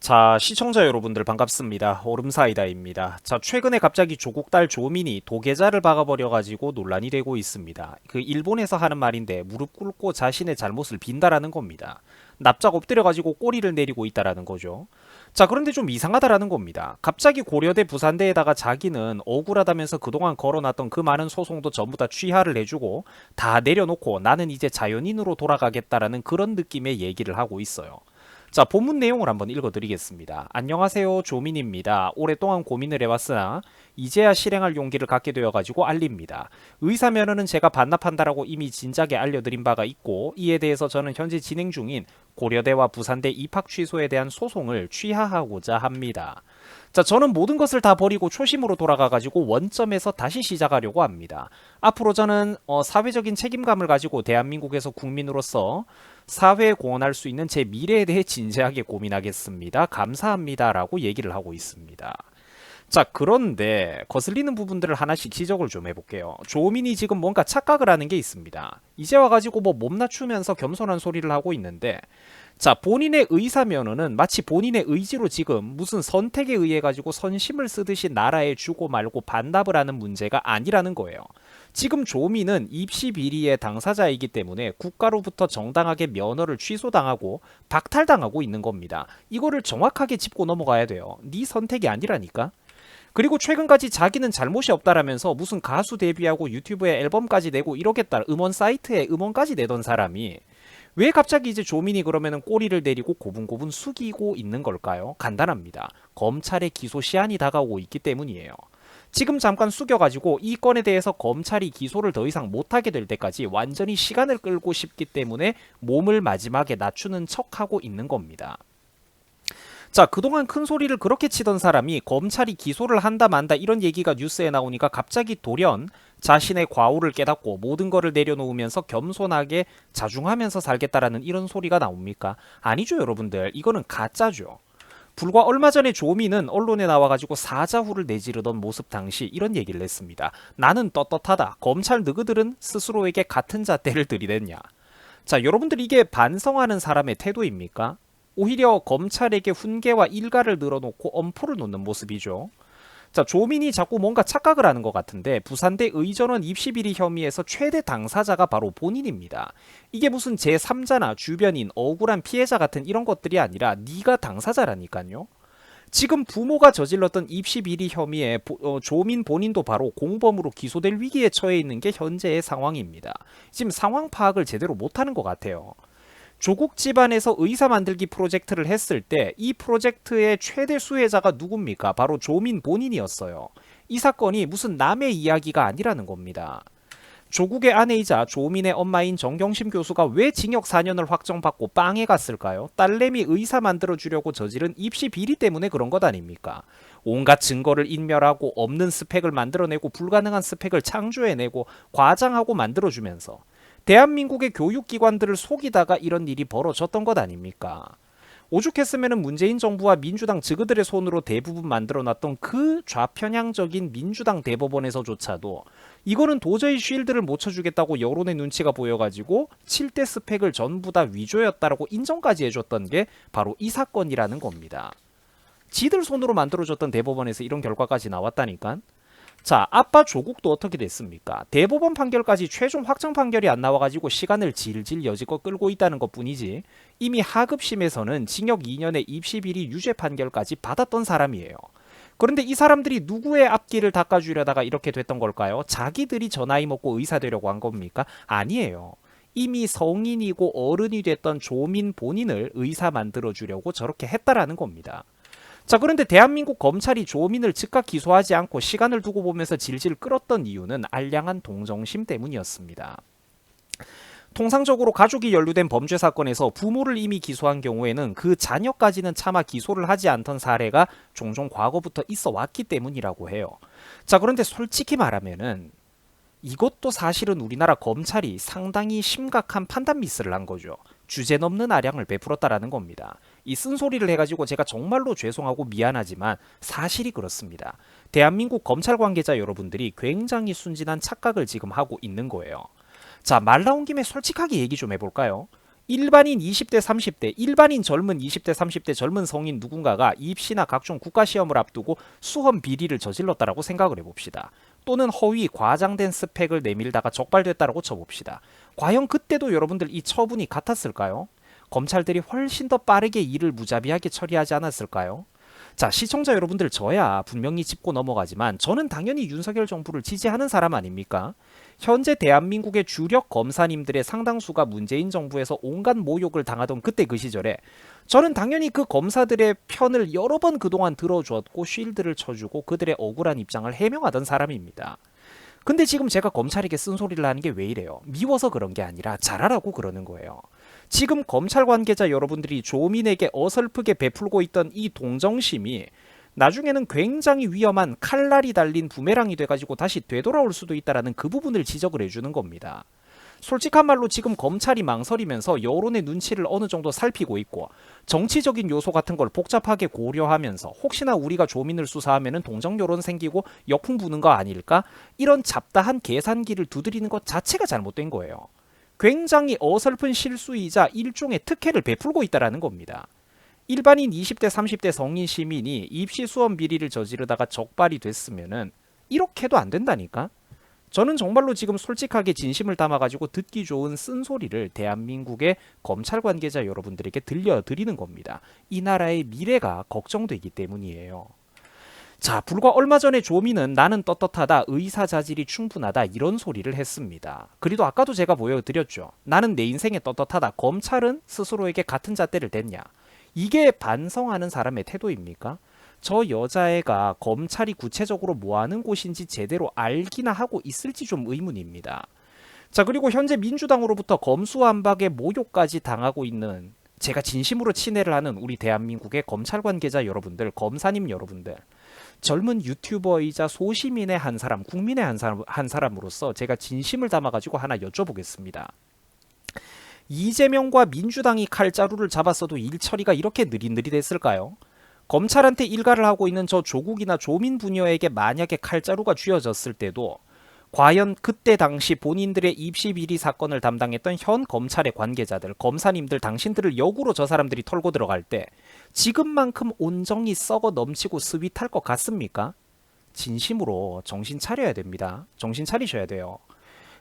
자, 시청자 여러분들 반갑습니다. 오름사이다입니다. 자, 최근에 갑자기 조국 딸 조민이 도계자를 박아버려가지고 논란이 되고 있습니다. 그 일본에서 하는 말인데 무릎 꿇고 자신의 잘못을 빈다라는 겁니다. 납작 엎드려가지고 꼬리를 내리고 있다라는 거죠. 자, 그런데 좀 이상하다라는 겁니다. 갑자기 고려대 부산대에다가 자기는 억울하다면서 그동안 걸어놨던 그 많은 소송도 전부 다 취하를 해주고 다 내려놓고 나는 이제 자연인으로 돌아가겠다라는 그런 느낌의 얘기를 하고 있어요. 자, 본문 내용을 한번 읽어드리겠습니다. 안녕하세요, 조민입니다. 오랫동안 고민을 해왔으나 이제야 실행할 용기를 갖게 되어가지고 알립니다. 의사면허는 제가 반납한다라고 이미 진작에 알려드린 바가 있고 이에 대해서 저는 현재 진행 중인 고려대와 부산대 입학 취소에 대한 소송을 취하하고자 합니다. 자, 저는 모든 것을 다 버리고 초심으로 돌아가가지고 원점에서 다시 시작하려고 합니다. 앞으로 저는 사회적인 책임감을 가지고 대한민국에서 국민으로서 사회에 공헌할 수 있는 제 미래에 대해 진지하게 고민하겠습니다. 감사합니다. 라고 얘기를 하고 있습니다. 자, 그런데 거슬리는 부분들을 하나씩 지적을 좀 해볼게요. 조민이 지금 뭔가 착각을 하는 게 있습니다. 이제 와가지고 뭐 몸 낮추면서 겸손한 소리를 하고 있는데, 자, 본인의 의사면허는 마치 본인의 의지로 지금 무슨 선택에 의해 가지고 선심을 쓰듯이 나라에 주고 말고 반납을 하는 문제가 아니라는 거예요. 지금 조민은 입시 비리의 당사자이기 때문에 국가로부터 정당하게 면허를 취소당하고 박탈당하고 있는 겁니다. 이거를 정확하게 짚고 넘어가야 돼요. 네 선택이 아니라니까. 그리고 최근까지 자기는 잘못이 없다라면서 무슨 가수 데뷔하고 유튜브에 앨범까지 내고 이러겠다, 음원 사이트에 음원까지 내던 사람이 왜 갑자기 이제 조민이 그러면은 꼬리를 내리고 고분고분 숙이고 있는 걸까요? 간단합니다. 검찰의 기소 시한이 다가오고 있기 때문이에요. 지금 잠깐 숙여가지고 이 건에 대해서 검찰이 기소를 더 이상 못하게 될 때까지 완전히 시간을 끌고 싶기 때문에 몸을 마지막에 낮추는 척하고 있는 겁니다. 자, 그동안 큰 소리를 그렇게 치던 사람이 검찰이 기소를 한다 만다 이런 얘기가 뉴스에 나오니까 갑자기 돌연 자신의 과오를 깨닫고 모든 거를 내려놓으면서 겸손하게 자중하면서 살겠다라는 이런 소리가 나옵니까? 아니죠, 여러분들. 이거는 가짜죠. 불과 얼마 전에 조미는 언론에 나와가지고 사자후를 내지르던 모습 당시 이런 얘기를 했습니다. 나는 떳떳하다. 검찰 너희들은 스스로에게 같은 잣대를 들이댔냐. 자, 여러분들 이게 반성하는 사람의 태도입니까? 오히려 검찰에게 훈계와 일가를 늘어놓고 엄포를 놓는 모습이죠. 자, 조민이 자꾸 뭔가 착각을 하는 것 같은데 부산대 의전원 입시비리 혐의에서 최대 당사자가 바로 본인입니다. 이게 무슨 제3자나 주변인 억울한 피해자 같은 이런 것들이 아니라 네가 당사자라니까요. 지금 부모가 저질렀던 입시비리 혐의에 조민 본인도 바로 공범으로 기소될 위기에 처해 있는 게 현재의 상황입니다. 지금 상황 파악을 제대로 못하는 것 같아요. 조국 집안에서 의사 만들기 프로젝트를 했을 때 이 프로젝트의 최대 수혜자가 누굽니까? 바로 조민 본인이었어요. 이 사건이 무슨 남의 이야기가 아니라는 겁니다. 조국의 아내이자 조민의 엄마인 정경심 교수가 왜 징역 4년을 확정받고 빵에 갔을까요? 딸내미 의사 만들어주려고 저지른 입시 비리 때문에 그런 것 아닙니까? 온갖 증거를 인멸하고 없는 스펙을 만들어내고 불가능한 스펙을 창조해내고 과장하고 만들어주면서 대한민국의 교육기관들을 속이다가 이런 일이 벌어졌던 것 아닙니까? 오죽했으면 문재인 정부와 민주당 즉그들의 손으로 대부분 만들어놨던 그 좌편향적인 민주당 대법원에서조차도 이거는 도저히 쉴드를 못 쳐주겠다고 여론의 눈치가 보여가지고 7대 스펙을 전부 다 위조였다라고 인정까지 해줬던 게 바로 이 사건이라는 겁니다. 지들 손으로 만들어줬던 대법원에서 이런 결과까지 나왔다니까. 자, 아빠 조국도 어떻게 됐습니까? 대법원 판결까지 최종 확정 판결이 안 나와가지고 시간을 질질 여지껏 끌고 있다는 것 뿐이지 이미 하급심에서는 징역 2년의 입시비리 유죄 판결까지 받았던 사람이에요. 그런데 이 사람들이 누구의 앞길을 닦아주려다가 이렇게 됐던 걸까요? 자기들이 저 나이 먹고 의사 되려고 한 겁니까? 아니에요. 이미 성인이고 어른이 됐던 조민 본인을 의사 만들어주려고 저렇게 했다라는 겁니다. 자, 그런데 대한민국 검찰이 조민을 즉각 기소하지 않고 시간을 두고 보면서 질질 끌었던 이유는 알량한 동정심 때문이었습니다. 통상적으로 가족이 연루된 범죄 사건에서 부모를 이미 기소한 경우에는 그 자녀까지는 차마 기소를 하지 않던 사례가 종종 과거부터 있어 왔기 때문이라고 해요. 자, 그런데 솔직히 말하면은 이것도 사실은 우리나라 검찰이 상당히 심각한 판단 미스를 한 거죠. 주제넘는 아량을 베풀었다라는 겁니다. 이 쓴소리를 해가지고 제가 정말로 죄송하고 미안하지만 사실이 그렇습니다. 대한민국 검찰 관계자 여러분들이 굉장히 순진한 착각을 지금 하고 있는 거예요. 자, 말 나온 김에 솔직하게 얘기 좀 해볼까요? 일반인 20대 30대, 일반인 젊은 20대 30대 젊은 성인 누군가가 입시나 각종 국가시험을 앞두고 수험 비리를 저질렀다라고 생각을 해봅시다. 또는 허위 과장된 스펙을 내밀다가 적발됐다라고 쳐봅시다. 과연 그때도 여러분들 이 처분이 같았을까요? 검찰들이 훨씬 더 빠르게 일을 무자비하게 처리하지 않았을까요? 자, 시청자 여러분들, 저야 분명히 짚고 넘어가지만 저는 당연히 윤석열 정부를 지지하는 사람 아닙니까? 현재 대한민국의 주력 검사님들의 상당수가 문재인 정부에서 온갖 모욕을 당하던 그때 그 시절에 저는 당연히 그 검사들의 편을 여러 번 그동안 들어주었고 쉴드를 쳐주고 그들의 억울한 입장을 해명하던 사람입니다. 근데 지금 제가 검찰에게 쓴소리를 하는 게 왜 이래요? 미워서 그런 게 아니라 잘하라고 그러는 거예요. 지금 검찰 관계자 여러분들이 조민에게 어설프게 베풀고 있던 이 동정심이 나중에는 굉장히 위험한 칼날이 달린 부메랑이 돼가지고 다시 되돌아올 수도 있다는 그 부분을 지적을 해주는 겁니다. 솔직한 말로 지금 검찰이 망설이면서 여론의 눈치를 어느 정도 살피고 있고 정치적인 요소 같은 걸 복잡하게 고려하면서 혹시나 우리가 조민을 수사하면 동정 여론 생기고 역풍 부는 거 아닐까? 이런 잡다한 계산기를 두드리는 것 자체가 잘못된 거예요. 굉장히 어설픈 실수이자 일종의 특혜를 베풀고 있다는 겁니다. 일반인 20대 30대 성인 시민이 입시 수험 비리를 저지르다가 적발이 됐으면은 이렇게도 안 된다니까? 저는 정말로 지금 솔직하게 진심을 담아가지고 듣기 좋은 쓴소리를 대한민국의 검찰 관계자 여러분들에게 들려드리는 겁니다. 이 나라의 미래가 걱정되기 때문이에요. 자, 불과 얼마 전에 조민은 나는 떳떳하다, 의사자질이 충분하다 이런 소리를 했습니다. 그리고 아까도 제가 보여드렸죠. 나는 내 인생에 떳떳하다. 검찰은 스스로에게 같은 잣대를 댔냐. 이게 반성하는 사람의 태도입니까? 저 여자애가 검찰이 구체적으로 뭐하는 곳인지 제대로 알기나 하고 있을지 좀 의문입니다. 자, 그리고 현재 민주당으로부터 검수완박의 모욕까지 당하고 있는, 제가 진심으로 친애를 하는 우리 대한민국의 검찰 관계자 여러분들, 검사님 여러분들, 젊은 유튜버이자 소시민의 한 사람, 국민의 한 사람으로서 제가 진심을 담아가지고 하나 여쭤보겠습니다. 이재명과 민주당이 칼자루를 잡았어도 일 처리가 이렇게 느릿느릿했을까요? 검찰한테 일가를 하고 있는 저 조국이나 조민 부녀에게 만약에 칼자루가 쥐어졌을 때도 과연 그때 당시 본인들의 입시 비리 사건을 담당했던 현 검찰의 관계자들, 검사님들, 당신들을 역으로 저 사람들이 털고 들어갈 때 지금만큼 온정이 썩어 넘치고 스윗할 것 같습니까? 진심으로 정신 차려야 됩니다. 정신 차리셔야 돼요.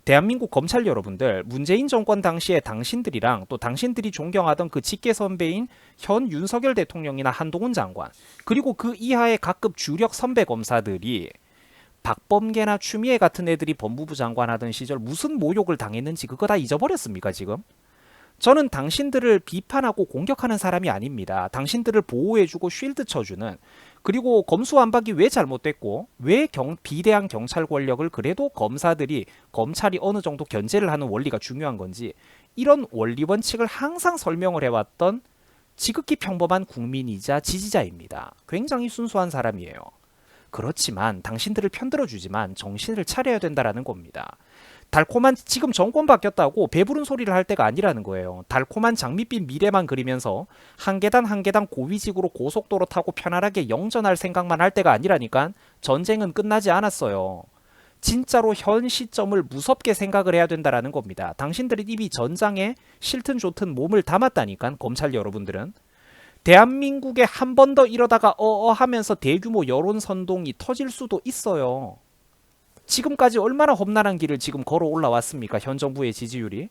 대한민국 검찰 여러분들, 문재인 정권 당시에 당신들이랑 또 당신들이 존경하던 그 직계 선배인 현 윤석열 대통령이나 한동훈 장관, 그리고 그 이하의 각급 주력 선배 검사들이 박범계나 추미애 같은 애들이 법무부 장관 하던 시절 무슨 모욕을 당했는지 그거 다 잊어버렸습니까 지금? 저는 당신들을 비판하고 공격하는 사람이 아닙니다. 당신들을 보호해주고 쉴드 쳐주는, 그리고 검수완박이 왜 잘못됐고 왜 비대한 경찰 권력을 그래도 검찰이 어느 정도 견제를 하는 원리가 중요한 건지 이런 원리 원칙을 항상 설명을 해왔던 지극히 평범한 국민이자 지지자입니다. 굉장히 순수한 사람이에요. 그렇지만 당신들을 편들어주지만 정신을 차려야 된다는 겁니다. 달콤한, 지금 정권 바뀌었다고 배부른 소리를 할 때가 아니라는 거예요. 달콤한 장밋빛 미래만 그리면서 한 계단 한 계단 고위직으로 고속도로 타고 편안하게 영전할 생각만 할 때가 아니라니까. 전쟁은 끝나지 않았어요. 진짜로 현 시점을 무섭게 생각을 해야 된다는 겁니다. 당신들이 이미 전장에 싫든 좋든 몸을 담았다니까. 검찰 여러분들은 대한민국에 한 번 더 이러다가 하면서 대규모 여론 선동이 터질 수도 있어요. 지금까지 얼마나 험난한 길을 지금 걸어 올라왔습니까? 현 정부의 지지율이.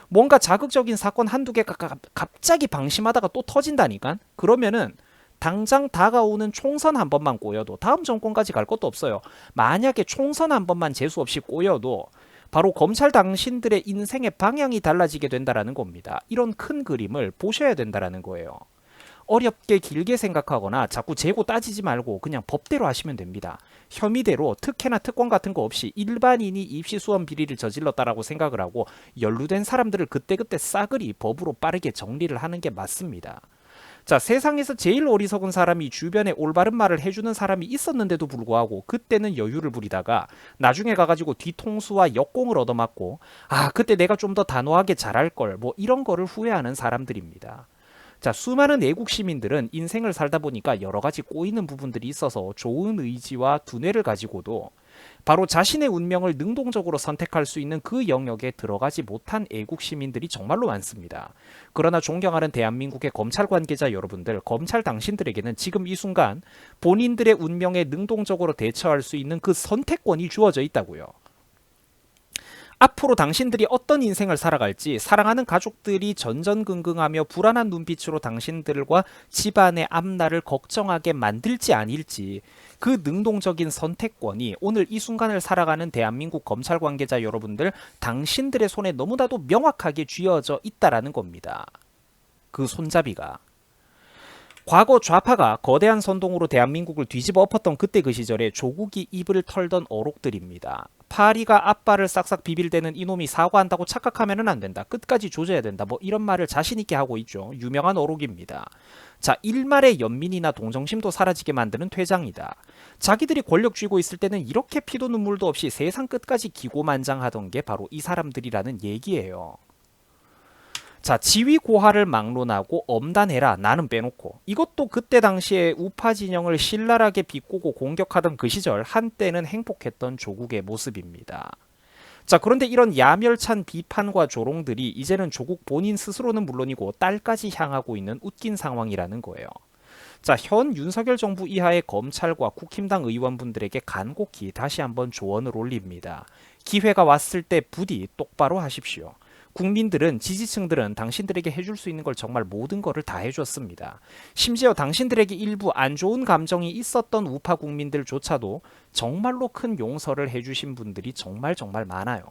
뭔가 자극적인 사건 한두 개가 갑자기 방심하다가 또 터진다니까? 그러면은 당장 다가오는 총선 한 번만 꼬여도 다음 정권까지 갈 것도 없어요. 만약에 총선 한 번만 재수없이 꼬여도 바로 검찰 당신들의 인생의 방향이 달라지게 된다는 겁니다. 이런 큰 그림을 보셔야 된다는 거예요. 어렵게 길게 생각하거나 자꾸 재고 따지지 말고 그냥 법대로 하시면 됩니다. 혐의대로 특혜나 특권 같은 거 없이 일반인이 입시 수험 비리를 저질렀다라고 생각을 하고 연루된 사람들을 그때그때 싸그리 법으로 빠르게 정리를 하는 게 맞습니다. 자, 세상에서 제일 어리석은 사람이 주변에 올바른 말을 해주는 사람이 있었는데도 불구하고 그때는 여유를 부리다가 나중에 가가지고 뒤통수와 역공을 얻어맞고 그때 내가 좀 더 단호하게 잘할걸 뭐 이런 거를 후회하는 사람들입니다. 자, 수많은 애국 시민들은 인생을 살다 보니까 여러 가지 꼬이는 부분들이 있어서 좋은 의지와 두뇌를 가지고도 바로 자신의 운명을 능동적으로 선택할 수 있는 그 영역에 들어가지 못한 애국 시민들이 정말로 많습니다. 그러나 존경하는 대한민국의 검찰 관계자 여러분들, 검찰 당신들에게는 지금 이 순간 본인들의 운명에 능동적으로 대처할 수 있는 그 선택권이 주어져 있다고요. 앞으로 당신들이 어떤 인생을 살아갈지 사랑하는 가족들이 전전긍긍하며 불안한 눈빛으로 당신들과 집안의 앞날을 걱정하게 만들지 아닐지, 그 능동적인 선택권이 오늘 이 순간을 살아가는 대한민국 검찰 관계자 여러분들, 당신들의 손에 너무나도 명확하게 쥐어져 있다라는 겁니다. 그 손잡이가. 과거 좌파가 거대한 선동으로 대한민국을 뒤집어 엎었던 그때 그 시절에 조국이 입을 털던 어록들입니다. 파리가 앞발을 싹싹 비빌대는 이놈이 사과한다고 착각하면 안 된다. 끝까지 조져야 된다. 뭐 이런 말을 자신 있게 하고 있죠. 유명한 어록입니다. 자, 일말의 연민이나 동정심도 사라지게 만드는 퇴장이다. 자기들이 권력 쥐고 있을 때는 이렇게 피도 눈물도 없이 세상 끝까지 기고만장하던 게 바로 이 사람들이라는 얘기예요. 자, 지위 고하를 막론하고 엄단해라, 나는 빼놓고. 이것도 그때 당시에 우파 진영을 신랄하게 비꼬고 공격하던 그 시절 한때는 행복했던 조국의 모습입니다. 자, 그런데 이런 야멸찬 비판과 조롱들이 이제는 조국 본인 스스로는 물론이고 딸까지 향하고 있는 웃긴 상황이라는 거예요. 자, 현 윤석열 정부 이하의 검찰과 국힘당 의원분들에게 간곡히 다시 한번 조언을 올립니다. 기회가 왔을 때 부디 똑바로 하십시오. 국민들은, 지지층들은 당신들에게 해줄 수 있는 걸 정말 모든 거를 다 해줬습니다. 심지어 당신들에게 일부 안 좋은 감정이 있었던 우파 국민들조차도 정말로 큰 용서를 해주신 분들이 정말 많아요.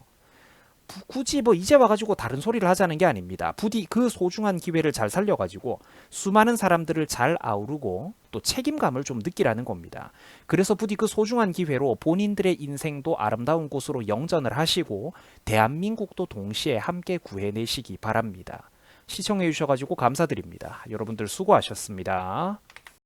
굳이 뭐 이제 와가지고 다른 소리를 하자는 게 아닙니다. 부디 그 소중한 기회를 잘 살려가지고 수많은 사람들을 잘 아우르고 또 책임감을 좀 느끼라는 겁니다. 그래서 부디 그 소중한 기회로 본인들의 인생도 아름다운 곳으로 영전을 하시고 대한민국도 동시에 함께 구해내시기 바랍니다. 시청해 주셔가지고 감사드립니다. 여러분들 수고하셨습니다.